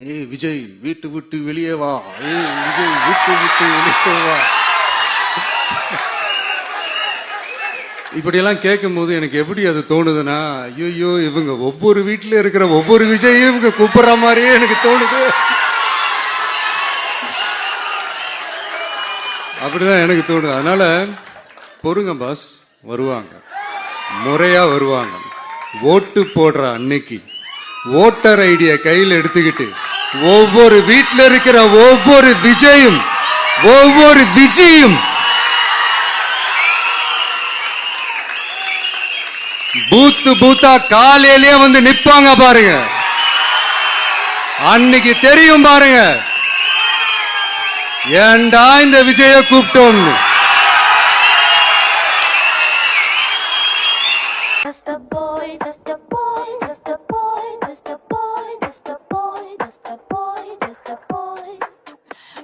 ஏய் விஜய் வீட்டு விட்டு வெளியே வா, ஏய் விஜய் வீட்டு விட்டு வெளியே வா. இப்படியெல்லாம் கேட்கும் போது எனக்கு எப்படி அது தோணுதுன்னா, ஐயோ இவங்க ஒவ்வொரு வீட்டுல இருக்கிற ஒவ்வொரு விஜயும் இவங்க கூப்பிடுற மாதிரியே எனக்கு தோணுது. அப்படிதான் எனக்கு தோணுது. அதனால பொறுங்க பாஸ், வருவாங்க, முறையா வருவாங்க. ஓட்டு போடுற அன்னைக்கு ஓட்டர் ஐடிய கையில் எடுத்துக்கிட்டு ஒவ்வொரு வீட்டில் இருக்கிற ஒவ்வொரு விஜயும் ஒவ்வொரு விஜயும் பூத்து பூத்தா காலையிலேயே வந்து நிப்பாங்க பாருங்க. அன்னைக்கு தெரியும் பாருங்க, ஏண்டா இந்த Vijaya கூப்பிட்டோம்னு.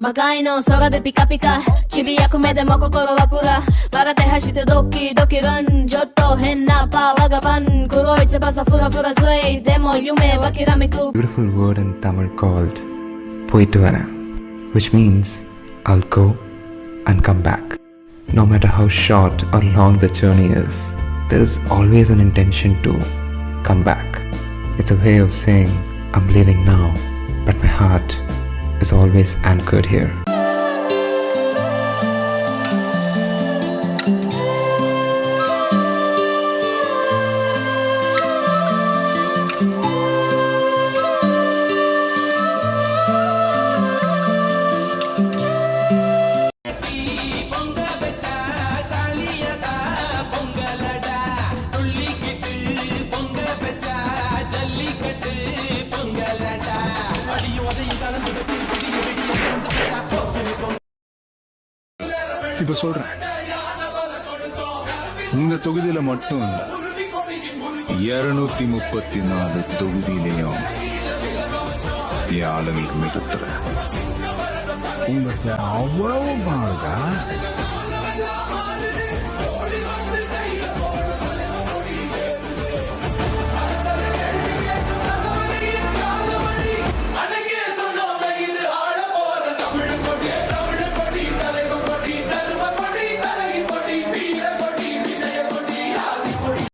まがいの空でピカピカちびやく目でも心はプラ笑って走ってドキドキランちょっと変なパワーがバン黒い翼フラフラスレイでも夢はきらめく Beautiful word in Tamil called போயிட்டு வரேன், which means I'll go and come back. No matter how short or long the journey is, there is always an intention to come back. It's a way of saying I'm leaving now, but my heart is always anchored here. இப்ப சொல்றேன், உங்க தொகுதியில மட்டும் இல்ல, 234 தொகுதியிலையும் என் ஆளுங்களுக்கு மிகுத்துறேன். உங்களுக்கு அவ்வளவு பாருங்க.